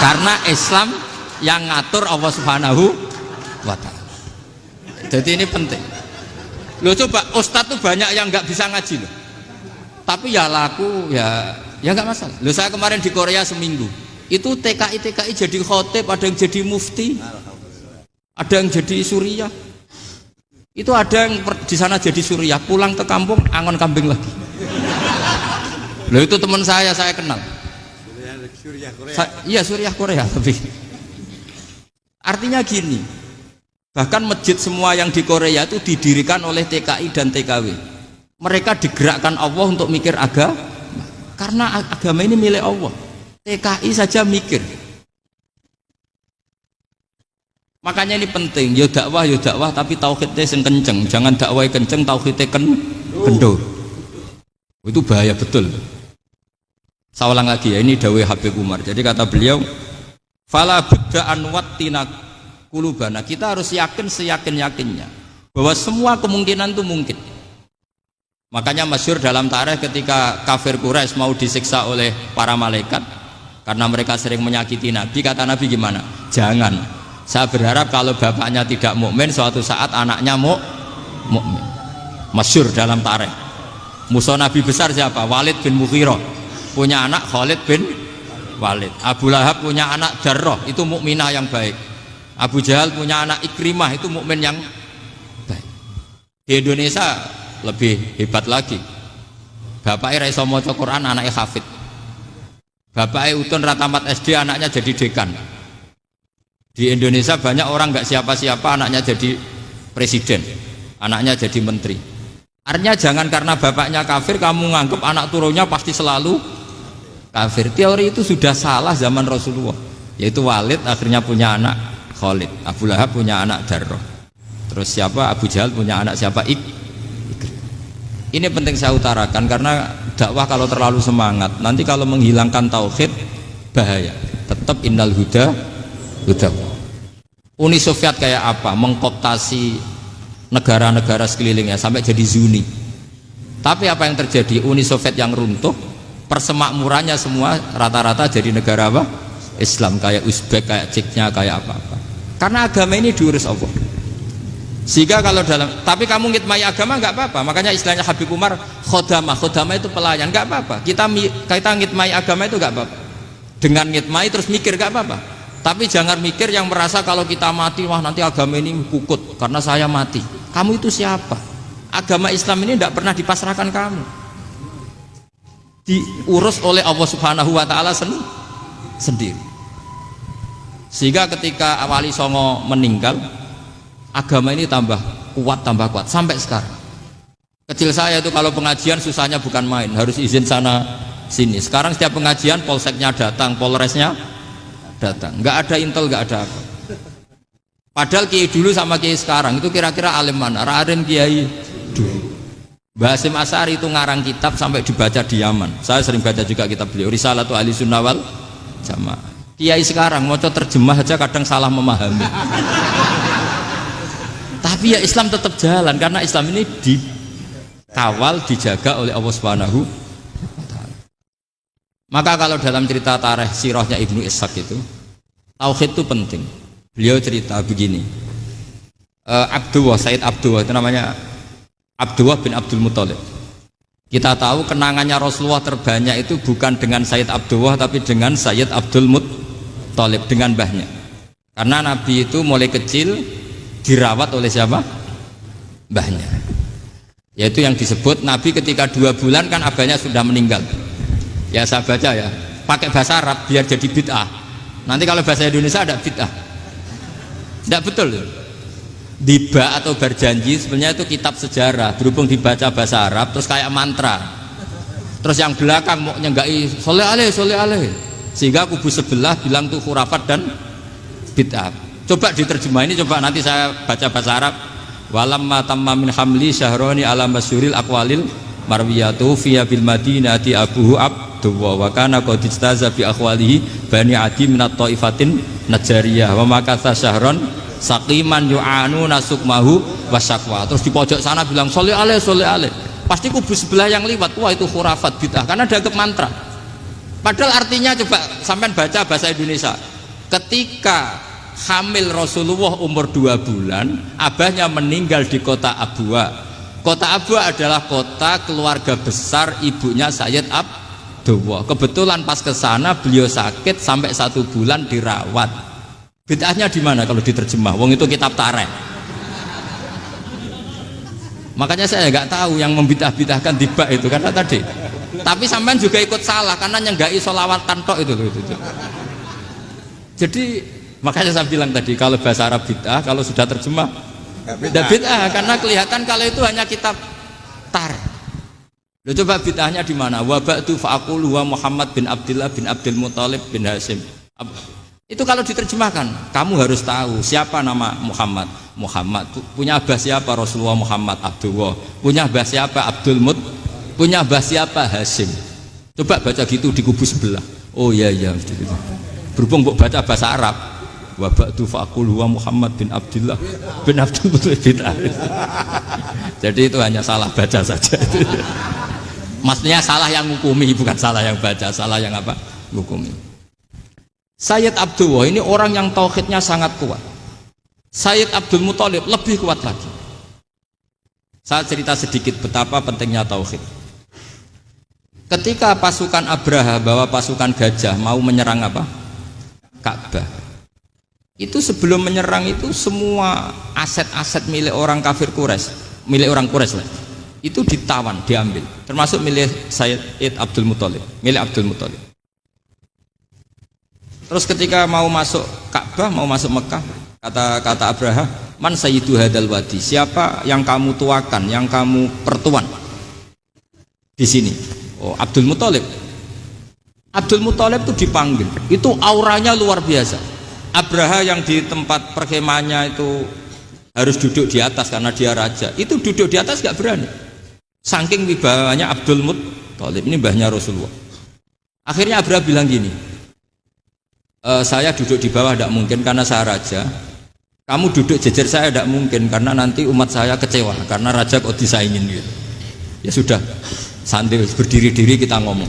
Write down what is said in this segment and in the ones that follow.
Karena Islam yang ngatur Allah Subhanahu wa ta'ala. Jadi ini penting. Lo coba ustadz tuh banyak yang nggak bisa ngaji loh, tapi ya laku ya nggak masalah. Lo saya kemarin di Korea seminggu, itu TKI jadi khotib, ada yang jadi mufti, ada yang jadi suriah. Itu ada yang di sana jadi suriah, pulang ke kampung angon kambing lagi. Lo itu teman saya kenal. Iya suriah Korea, tapi artinya gini. Bahkan masjid semua yang di Korea itu didirikan oleh TKI dan TKW. Mereka digerakkan Allah untuk mikir agama, karena agama ini milik Allah. TKI saja mikir. Makanya ini penting. Yo dakwah tapi tauhidnya sing kenceng. Jangan dakwah kenceng tauhidnya kendor. Itu bahaya betul. Saya ulang lagi ya, ini dawuh Habib Umar. Jadi kata beliau, fala budda an wattina kulubana, kita harus yakin seyakin-yakinnya bahwa semua kemungkinan itu mungkin. Makanya masyhur dalam tarikh ketika kafir Quraisy mau disiksa oleh para malaikat karena mereka sering menyakiti Nabi, kata Nabi gimana? Jangan. Saya berharap kalau bapaknya tidak mukmin, suatu saat anaknya mukmin. Masyhur dalam tarikh. Musuh Nabi besar siapa? Walid bin Mughirah. Punya anak Khalid bin Walid. Abu Lahab punya anak Darrah, itu mukminah yang baik. Abu Jahal punya anak Ikrimah, itu mukmin yang baik. Di Indonesia lebih hebat lagi. Bapaknya ra iso maca Quran, anaknya hafid. Bapaknya utun ra tamat SD, anaknya jadi dekan. Di Indonesia banyak orang nggak siapa-siapa, anaknya jadi presiden, anaknya jadi menteri. Artinya jangan karena bapaknya kafir kamu nganggep anak turunnya pasti selalu kafir. Teori itu sudah salah zaman Rasulullah. Yaitu Walid akhirnya punya anak Khalid, Abu Lahab punya anak Darrah, terus siapa? Abu Jahal punya anak siapa? Ini penting saya utarakan karena dakwah kalau terlalu semangat, nanti kalau menghilangkan tauhid bahaya. Tetap innal huda. Uni Soviet kayak apa? Mengkooptasi negara-negara sekelilingnya sampai jadi Zuni. Tapi apa yang terjadi? Uni Soviet yang runtuh, persemakmurannya semua rata-rata jadi negara apa? Islam, kayak Uzbek, kayak Ceknya, kayak apa-apa. Karena agama ini diurus Allah. Sehingga kalau dalam, tapi kamu ngitmai agama nggak apa-apa. Makanya istilahnya Habib Umar, khodamah itu pelayan, nggak apa-apa. Kita ngitmai agama itu nggak apa-apa. Dengan ngitmai terus mikir nggak apa-apa. Tapi jangan mikir yang merasa kalau kita mati, wah nanti agama ini kukut karena saya mati. Kamu itu siapa? Agama Islam ini tidak pernah dipasrahkan kamu. Diurus oleh Allah Subhanahu wa ta'ala sendiri. Sehingga ketika Wali Songo meninggal, agama ini tambah kuat sampai sekarang. Kecil saya itu kalau pengajian susahnya bukan main, harus izin sana sini. Sekarang setiap pengajian polseknya datang, polresnya datang, nggak ada intel, nggak ada apa. Padahal kiai dulu sama kiai sekarang itu kira-kira alim mana? Raden kiai dulu. Mbah Hasyim Asy'ari itu ngarang kitab sampai dibaca di Yaman. Saya sering baca juga kitab beliau, Risalatu Ahli Sunnah wal Jamaah. Kiai sekarang mau terjemah aja kadang salah memahami. Tapi ya Islam tetap jalan karena Islam ini dikawal, dijaga oleh Allah Subhanahu wa ta'ala. Maka kalau dalam cerita tarikh sirahnya Ibnu Ishaq itu, tauhid itu penting. Beliau cerita begini, Sayyid Abdullah itu namanya Abdullah bin Abdul Muthalib. Kita tahu kenangannya Rasulullah terbanyak itu bukan dengan Sayyid Abdullah tapi dengan Sayyid Abdul Muthalib, dengan mbahnya. Karena Nabi itu mulai kecil dirawat oleh siapa? Mbahnya. Yaitu yang disebut Nabi ketika 2 bulan kan abahnya sudah meninggal. Ya saya baca ya, pakai bahasa Arab biar jadi bid'ah. Nanti kalau bahasa Indonesia ada bid'ah. Tidak betul. Diba atau berjanji sebenarnya itu kitab sejarah, berhubung dibaca bahasa Arab terus kayak mantra. Terus yang belakang mau nyenggai soleh aleh, sehingga kubu sebelah bilang tuh khurafat dan bid'ah. Coba diterjemah ini, coba nanti saya baca bahasa Arab. Walamma tamma min hamli syahroni ala masyuril aqwalil marwiyatu fiya bil madinati abuhu abdullah wa kana qad istaza bi akhwalihi bani adi minat taifatin najariyah wa makatha syahron saqiman yu'anu nasukmahu wasyakwa. Terus di pojok sana bilang soleh aleh. Pasti kubu sebelah yang liwat, wah itu khurafat bid'ah karena dianggap mantra. Padahal artinya coba sampean baca bahasa Indonesia, ketika hamil Rasulullah umur 2 bulan, abahnya meninggal di kota Abwa. Kota Abwa adalah kota keluarga besar ibunya Sayyid Abdullah. Kebetulan pas ke sana beliau sakit sampai 1 bulan dirawat. Bid'ahnya di mana kalau diterjemah? Wong itu kitab tarikh. Makanya saya nggak tahu yang membidah-bidahkan tiba itu karena tadi. Tapi sampean juga ikut salah karena nyenggai sholawatan tok itu. Jadi makanya saya bilang tadi kalau bahasa Arab bid'ah, kalau sudah terjemah tidak bid'ah karena kelihatan kalau itu hanya kitab tar. Lo coba bid'ahnya di mana? Wa ba'du fa'aqulu wa Muhammad bin Abdullah bin Abdul Muthalib bin Hashim. Itu kalau diterjemahkan, kamu harus tahu siapa nama Muhammad. Muhammad punya abah siapa? Rasulullah Muhammad Abdullah. Punya abah siapa? Abdul Mut. Punya abah siapa? Hashim. Coba baca gitu di kubu sebelah. Oh iya gitu. Berhubung baca bahasa Arab. Wa ba'du fa'aqulu wa Muhammad bin Abdullah bin Abdul Muthalib bin Hashim. Jadi itu hanya salah baca saja. Maksudnya salah yang hukumi, bukan salah yang baca, salah yang apa? Hukumi. Sayyid Abdullah ini orang yang tauhidnya sangat kuat. Sayyid Abdul Muthalib lebih kuat lagi. Saya cerita sedikit betapa pentingnya tauhid. Ketika pasukan Abraha bawa pasukan gajah mau menyerang apa? Ka'bah. Itu sebelum menyerang itu semua aset-aset milik orang kafir Quraisy, milik orang Quraisy lah. Itu ditawan, diambil, termasuk milik Sayyid Abdul Muthalib, milik Abdul Muthalib. Terus ketika mau masuk Ka'bah, mau masuk Mekah, kata Abraha, man sayyidu hadal wadi, siapa yang kamu tuakan, yang kamu pertuan di sini? Oh, Abdul Muthalib. Abdul Muthalib itu dipanggil, itu auranya luar biasa. Abraha yang di tempat perkemahannya itu harus duduk di atas karena dia raja, itu duduk di atas gak berani. Saking wibawanya Abdul Muthalib, ini mbahnya Rasulullah. Akhirnya Abraha bilang gini, saya duduk di bawah tidak mungkin karena saya raja. Kamu duduk jejer saya tidak mungkin karena nanti umat saya kecewa karena raja kok disaingin gitu. Ya sudah, santai berdiri-diri kita ngomong.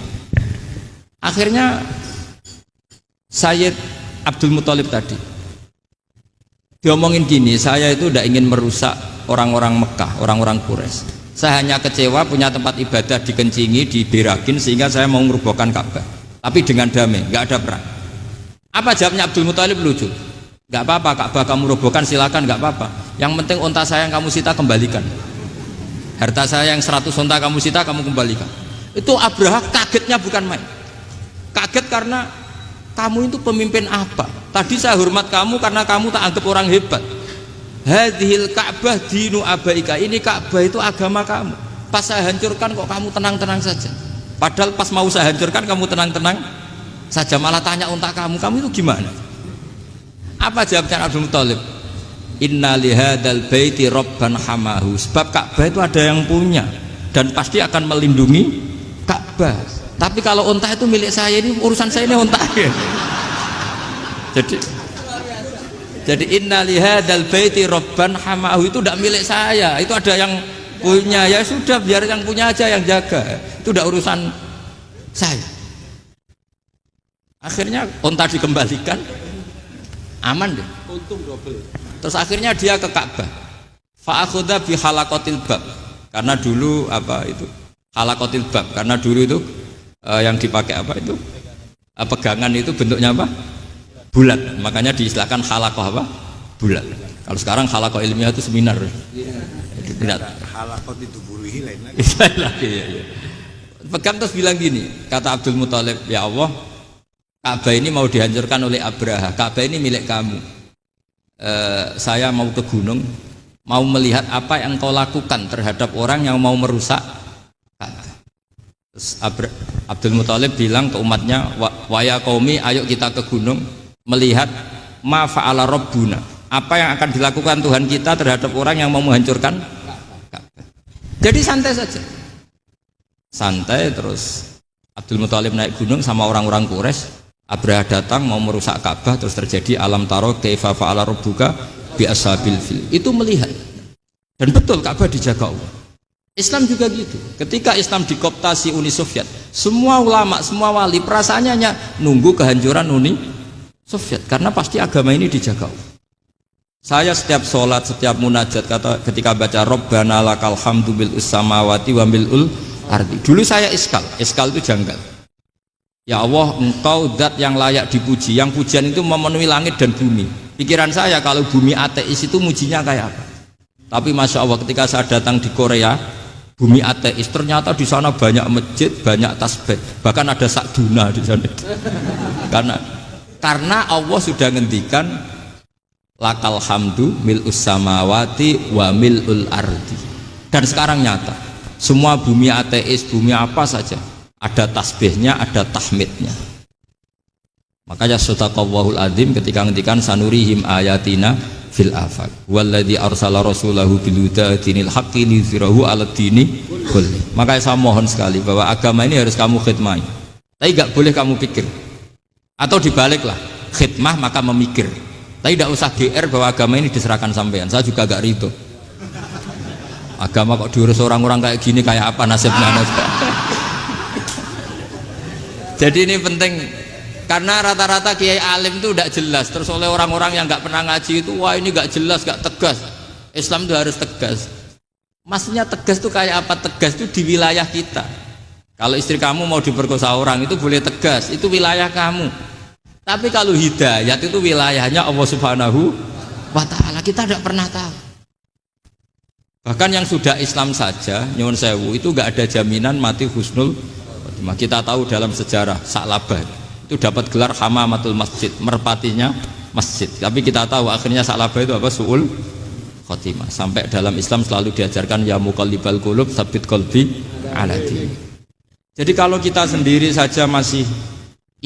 Akhirnya Sayyid Abdul Muthalib tadi diomongin gini, saya itu tidak ingin merusak orang-orang Mekah, orang-orang Quraisy. Saya hanya kecewa punya tempat ibadah dikencingi, diberakin sehingga saya mau merubuhkan Ka'bah. Tapi dengan damai, nggak ada perang. Apa jawabnya Abdul Muthalib? Lucu. Nggak apa-apa, Ka'bah kamu robohkan silakan, nggak apa-apa. Yang penting unta saya yang kamu sita kembalikan. Harta saya yang 100 unta kamu sita kamu kembalikan. Itu Abraha kagetnya bukan main. Kaget karena kamu itu pemimpin apa? Tadi saya hormat kamu karena kamu tak anggap orang hebat. Hadhil Ka'bah dinu abaika, ini Ka'bah itu agama kamu. Pas saya hancurkan kok kamu tenang-tenang saja. Padahal pas mau saya hancurkan kamu tenang-tenang saja, malah tanya unta kamu itu gimana? Apa jawabnya Abdul Muthalib? Inna lihadal baiti robban hamahu, sebab Ka'bah itu ada yang punya dan pasti akan melindungi Ka'bah. Tapi kalau unta itu milik saya, ini urusan saya, ini unta. Jadi inna lihadal baiti robban hamahu itu tidak milik saya, itu ada yang punya. Ya sudah, biar yang punya aja yang jaga, itu tidak urusan saya. Akhirnya unta dikembalikan, aman deh, untung double. Terus akhirnya dia ke Ka'bah, fa'akhudha bi halaqatil bab, karena dulu apa itu halaqatil bab, karena dulu itu yang dipakai apa itu pegangan itu bentuknya apa, bulat, makanya diistilahkan halaqah apa, bulat. Kalau sekarang halaqah ilmiah itu seminar. Tidak. Halaqah itu buruhi lain lagi. Ya. Pegang terus bilang gini, kata Abdul Muthalib, ya Allah, Ka'bah ini mau dihancurkan oleh Abraha, Ka'bah ini milik kamu. Saya mau ke gunung, mau melihat apa yang kau lakukan terhadap orang yang mau merusak Ka'bah. Terus Abdul Muthalib bilang ke umatnya, wa ya qaumi, ayo kita ke gunung melihat ma fa'ala rabbuna, apa yang akan dilakukan Tuhan kita terhadap orang yang mau menghancurkan Ka'bah. Jadi santai saja, santai. Terus Abdul Muthalib naik gunung sama orang-orang Quraisy. Abraha datang mau merusak Ka'bah, terus terjadi alam taro kaifa fa'ala rabbuka bi ashabil fil. Itu melihat, dan betul Ka'bah dijaga Allah. Islam juga gitu. Ketika Islam dikoptasi Uni Soviet, semua ulama, semua wali perasaannya hanya nunggu kehancuran Uni Soviet, karena pasti agama ini dijaga. Saya setiap sholat, setiap munajat ketika baca Rabbana lakal hamdu bil samawati wa mil'ul ardi. Dulu saya iskal itu janggal. Ya Allah, engkau zat yang layak dipuji, yang pujian itu memenuhi langit dan bumi. Pikiran saya kalau bumi ateis itu mujinya kayak apa? Tapi Masya Allah ketika saya datang di Korea, bumi ateis, ternyata di sana banyak masjid, banyak tasbih, bahkan ada sakduna di sana. Karena Allah sudah ngendikan lakal hamdu mil'us samawati wa mil'ul ardi. Dan sekarang nyata, semua bumi ateis, bumi apa saja, ada tasbihnya, ada tahmidnya. Makanya sadaqallahul adzim ketika ngendikan sanurihim ayatina fil afaq walladzi arsala rasulahu bil huda dinil haqqi liyuzhirahu 'alad dini kulli. Makanya saya mohon sekali bahwa agama ini harus kamu khidmah. Tapi enggak boleh kamu pikir. Atau dibaliklah, khidmah maka memikir. Tapi tidak usah GR bahwa agama ini diserahkan sampean. Saya juga gak ridho. Agama kok diurus orang-orang kayak gini, kayak apa nasibnya? Jadi ini penting karena rata-rata kiai alim itu tidak jelas. Terus oleh orang-orang yang nggak pernah ngaji itu, wah ini nggak jelas, nggak tegas. Islam itu harus tegas. Maksudnya tegas itu kayak apa? Tegas itu di wilayah kita. Kalau istri kamu mau diperkosa orang itu boleh tegas, itu wilayah kamu. Tapi kalau hidayat itu wilayahnya Allah Subhanahu wa Ta'ala, kita tidak pernah tahu. Bahkan yang sudah Islam saja, nyuwun sewu, itu nggak ada jaminan mati husnul. Kita tahu dalam sejarah Sa'labah itu dapat gelar hamamatul masjid, merpatinya masjid. Tapi kita tahu akhirnya Sa'labah itu apa? Su'ul khotimah. Sampai dalam Islam selalu diajarkan ya muqallibal qulub tsabbit qalbi ala din. Jadi kalau kita sendiri saja masih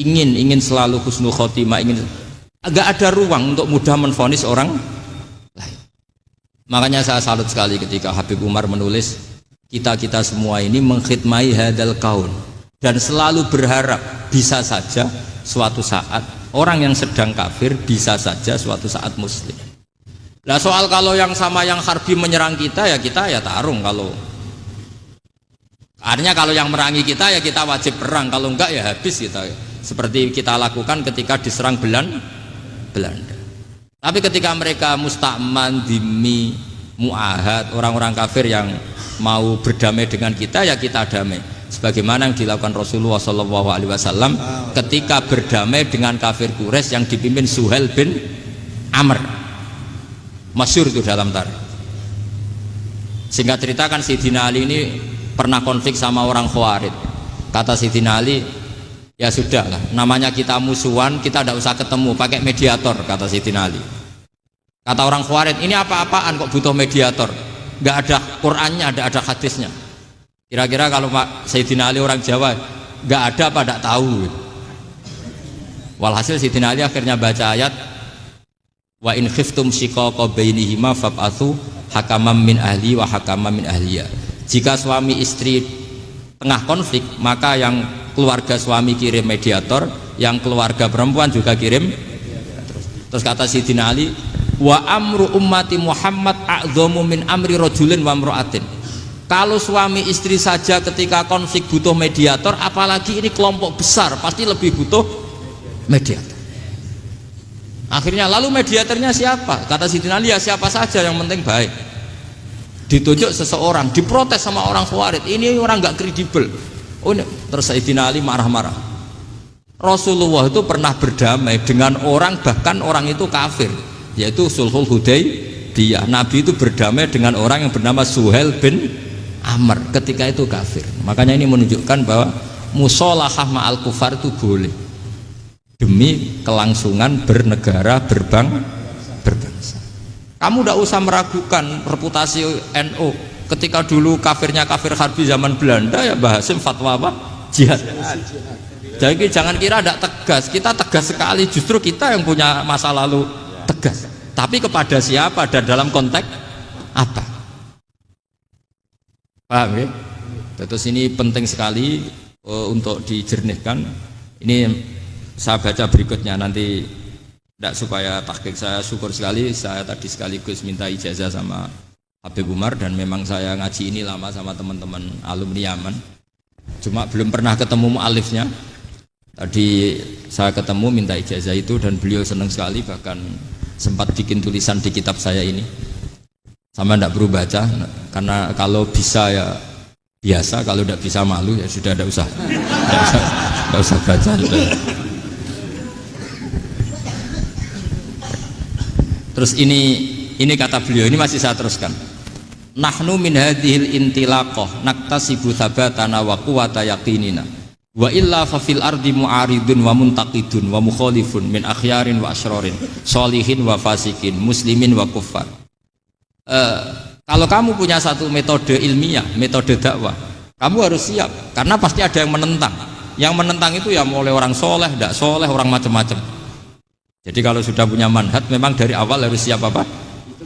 ingin selalu husnul khotimah, agak ada ruang untuk mudah menvonis orang lain. Makanya saya salut sekali ketika Habib Umar menulis kita semua ini mengkhidmati hadal kaun dan selalu berharap bisa saja suatu saat orang yang sedang kafir bisa saja suatu saat muslim. Nah soal kalau yang sama yang harbi menyerang kita ya tarung. Kalau artinya kalau yang merangi kita ya kita wajib perang, kalau enggak ya habis kita. Seperti kita lakukan ketika diserang Belanda. Tapi ketika mereka musta'man, dhimmi, mu'ahad, orang-orang kafir yang mau berdamai dengan kita ya kita damai. Sebagaimana yang dilakukan Rasulullah SAW ketika berdamai dengan kafir Quraisy yang dipimpin Suhail bin Amr. Masyhur itu dalam tarikh. Singkat cerita kan Sayyidina Ali ini pernah konflik sama orang Khawarij. Kata Sayyidina Ali, ya sudah lah, namanya kita musuhan, kita tidak usah ketemu, pakai mediator, kata Sayyidina Ali. Kata orang Khawarij, ini apa-apaan kok butuh mediator? Nggak ada Qur'annya, ada hadisnya. Kira-kira kalau Pak Sayyidina Ali orang Jawa, nggak ada apa tidak tahu. Walhasil Sayyidina Ali akhirnya baca ayat wa in khiftum shiqaqa bainihima fab'atsu hakaman min ahli wa hakaman min ahliya. Jika suami istri tengah konflik, maka yang keluarga suami kirim mediator, yang keluarga perempuan juga kirim. Terus kata Sayyidina Ali, wa amru ummati Muhammad a'dhamu min amri rajulin wa imra'atin. Kalau suami istri saja ketika konflik butuh mediator, apalagi ini kelompok besar pasti lebih butuh mediator. Akhirnya lalu mediatornya siapa? Kata Sayyidina Ali, ya siapa saja yang penting baik. Ditunjuk seseorang, diprotes sama orang Khawarij, ini orang nggak kredibel. Oh, terus Sayyidina Ali marah-marah. Rasulullah itu pernah berdamai dengan orang, bahkan orang itu kafir, yaitu Sulhul Hudaybiyah. Nabi itu berdamai dengan orang yang bernama Suhail bin Amr ketika itu kafir. Makanya ini menunjukkan bahwa musolahah ma'al kufar itu boleh demi kelangsungan bernegara, berbangsa. Kamu tidak usah meragukan reputasi NU. Ketika dulu kafirnya kafir harbi zaman Belanda, ya Mbah Hasim fatwa apa? Jihad. Jadi jangan kira tidak tegas, kita tegas sekali, justru kita yang punya masa lalu tegas. Tapi kepada siapa dan dalam konteks apa? Paham ya? Terus ini penting sekali untuk dijernihkan. Ini saya baca berikutnya nanti, tidak supaya tahqiq. Saya syukur sekali, saya tadi sekaligus minta ijazah sama Habib Umar, dan memang saya ngaji ini lama sama teman-teman alumni Yaman. Cuma belum pernah ketemu mu'alifnya. Tadi saya ketemu minta ijazah itu dan beliau senang sekali, bahkan sempat bikin tulisan di kitab saya ini. Sama tidak perlu baca, karena kalau bisa ya biasa, kalau tidak bisa malu ya sudah, tidak usah baca sudah. Terus ini kata beliau, ini masih saya teruskan. Nahnu min hadhil intilaqah naktasibu thabatana wa quwwata yaqinina wa illa fa fil ardi mu'aridun wa muntaqidun wa mukhalifun min akhyarin wa asyrarin sholihin wa fasikin muslimin wa kuffar. Kalau kamu punya satu metode ilmiah, metode dakwah, kamu harus siap, karena pasti ada yang menentang. Yang menentang itu ya mulai orang soleh, tidak soleh, orang macam-macam. Jadi kalau sudah punya manhaj, memang dari awal harus siap apa?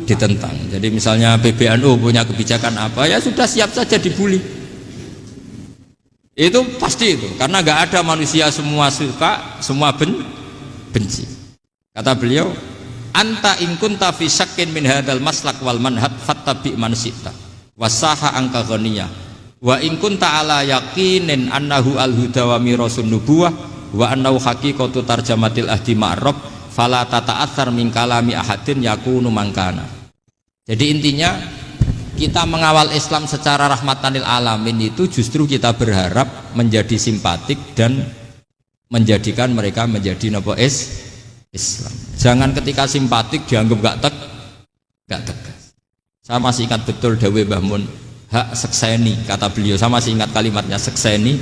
Ditentang. Jadi misalnya PBNU punya kebijakan apa, ya sudah siap saja dibully. Itu pasti itu, karena nggak ada manusia semua suka, semua benci. Kata beliau, anta in kunta fi syakkin min hadzal maslak wal manhaj fattabi man syi'ta wasaha angka ghaniyah wa in kunta ala yaqinin annahu al huda wa mirasun nubuwah wa annahu haqiqatu tarjamatil ahdi ma'rab fala tata'atsar min kalami ahadin yakunu mangkana. Jadi intinya kita mengawal Islam secara rahmatan lil alamin itu justru kita berharap menjadi simpatik dan menjadikan mereka menjadi napa Islam. Jangan ketika simpatik dianggap gak tegas. Saya masih ingat betul dawe Mbah Mun, hak sekseni, kata beliau. Saya masih ingat kalimatnya, sekseni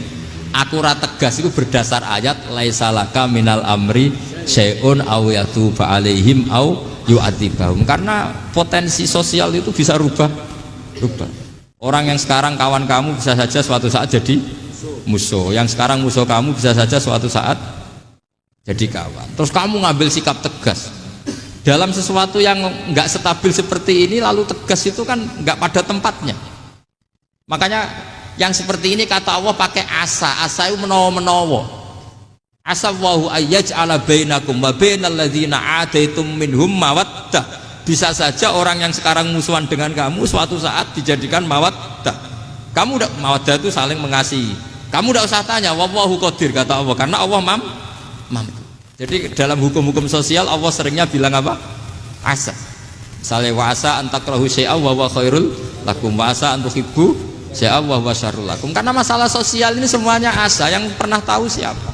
akurat tegas itu berdasar ayat laisalaka minal amri syai'un aw yatuba alaihim aw yu'adzibahum. Karena potensi sosial itu bisa rubah. Orang yang sekarang kawan kamu bisa saja suatu saat jadi musuh. Yang sekarang musuh kamu bisa saja suatu saat jadi kawan. Terus kamu ngambil sikap tegas dalam sesuatu yang nggak stabil seperti ini, lalu tegas itu kan nggak pada tempatnya. Makanya yang seperti ini kata Allah pakai asa itu menawa-menawa. Asa wahu ayyaj'ala bainakum wa bainal ladzina ataitum minhum mawaddah. Bisa saja orang yang sekarang musuhan dengan kamu suatu saat dijadikan mawaddah. Kamu udah mawaddah itu saling mengasihi. Kamu udah usah tanya, wallahu qadir, kata Allah, karena Allah mampu. Jadi dalam hukum-hukum sosial Allah seringnya bilang apa? Asa. Misalnya wa asa an takrahu syai'an wa huwa khairul lakum wa asa an tuhibbu syai'an wa huwa syarrul lakum. Karena masalah sosial ini semuanya asa, yang pernah tahu siapa?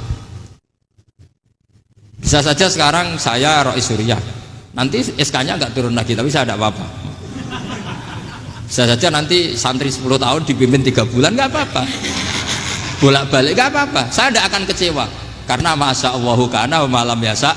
Bisa saja sekarang saya Rois Surya, nanti SK-nya nggak turun lagi, tapi saya tidak apa-apa. Bisa saja nanti santri 10 tahun dipimpin 3 bulan, nggak apa-apa. Bolak-balik nggak apa-apa, saya tidak akan kecewa. Karena masya Allahu kana wa malam yasa